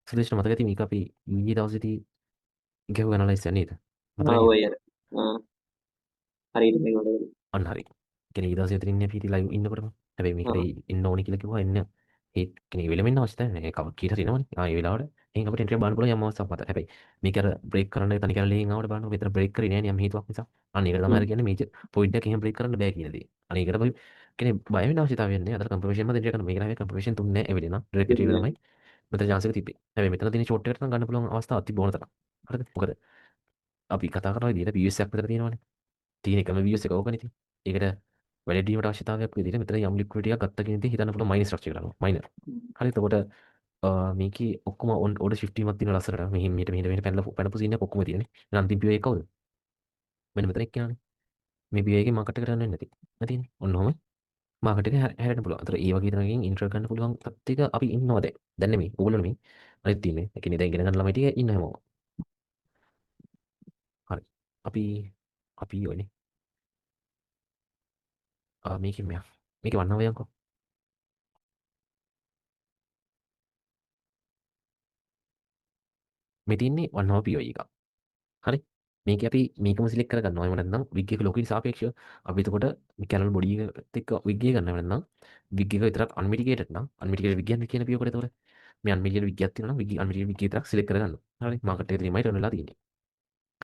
සුදේෂ්ට මතක ඇති මේක අපි ඊයේ දවසේදී ගැහුව ඇනලයිස් එක නේද? මතකයි ආ නේද? ඔය අර හරියට මේකට අන්න හරි. කියන්නේ ඊ දවසේ විතර ඉන්නේ අපි ලයිව් ඉන්නකොටම. හැබැයි මේකට ආ එන්න ඕනේ කියලා කිව්වා එන්න ඒ කියන්නේ වෙලෙම ඉන්න අවශ්‍යතාවය නැහැ. කව කීයට හරි එනවනේ. ඒ වෙලාවට එහෙන් අපිට එන්ට්‍රි බලන්න පුළුවන් යම් අවස්ථාවක් මත. හැබැයි මේක අර බ්‍රේක් කරන්න තනි කරලා ලේන් ආවට බලන්න මෙතන බ්‍රේක් කරේ නැහැ නේ යම් හේතුවක් නිසා. අන්න ඒක තමයි අර කියන්නේ මේජර් පොයින්ට් එක එහෙම බ්‍රේක් කරන්න බෑ කියන දේ. අන්න ඒකට අපි කියන්නේ බය වෙන්න අවශ්‍යතාවයක් නැහැ. අතන කන්ෆර්මේෂන් මත එන්ට්‍රි කරන මේක නෑ කන්ෆර්මේෂන් තුන්නේ නැහැ ඒ වෙලේ නම්. ඩිරෙක්ට් එන්ට්‍රි තමයි මෙතන chance එක තිබ්බේ. හැබැයි මෙතන තියෙන ෂෝට් එකට නම් ගන්න පුළුවන් අවස්ථාවක් තිබ්බ ඕන තරම්. හරිද? මොකද අපි කතා කරන විදිහට PUS එකක් විතර තියෙනවනේ. තියෙන එකම views එක ඕකනේ ඉතින්. ඒකට වැලිඩීමට අවශ්‍යතාවයක් විදිහට මෙතන යම් ලික්විඩිටි එකක් ගත්ත කියන දේ හිතන්න පුළුවන් මයිනස් ස්ට්‍රක්චර් කරනවා. මයිනර්. හරි එතකොට මේකේ ඔක්කොම ඕඩර් ෂිෆ්ට් වීමක් තියෙන ලස්සනට. මෙහෙම පැනලා පැනපු සීන් එක ඔක්කොම තියෙන්නේ. එහෙනම් අන්තිම PO එක කවුද? මෙන්න මෙතන එක්කෙනානේ. මේ PO එකේ මාකට් එකට යන්න නැති. නැතිනේ. ඔන්න ඔහම මාකට් එක හැරෙන්න පුළුවන්. අතට ඒ වගේ දෙනකින් ඉන්ටර් ගන්න පුළුවන් තත්ත්වයක අපි ඉන්නවා දැන්. දැන් නෙමෙයි. ඕගොල්ලෝ නෙමෙයි. අනිත් තියෙන්නේ. ඒ කියන්නේ දැන් ඉගෙන ගන්න ළමයි ටික ඉන්න හැමෝම. හරි. අපි අපි ඔයනේ. මේකේ මෙයා. මේකේ වන්නව යන්කෝ. මේ තියන්නේ වන්නව PO එක. හරි මේක අපි මේකම සිලෙක්ට් කරගන්නවා. එහෙම නැත්නම් විග් එක ලොකෙට සාපේක්ෂව අපි එතකොට කැනල් බොඩි එකත් එක්ක විග් එක ගන්නව නැත්නම් විග් එක විතරක් අන්මිටිගේටඩ් නම් අන්මිටිගේටඩ් විග් යන්නේ කියන පියවකට එතකොට මේ අන්මිටිගේටඩ් විග් එකක් තියෙනවා නම් විග් අන්මිටිගේටඩ් විග් එක විතරක් සිලෙක්ට් කරගන්න. හරි මාකට් එකේ තමයි ටර්න් වෙලා තියෙන්නේ.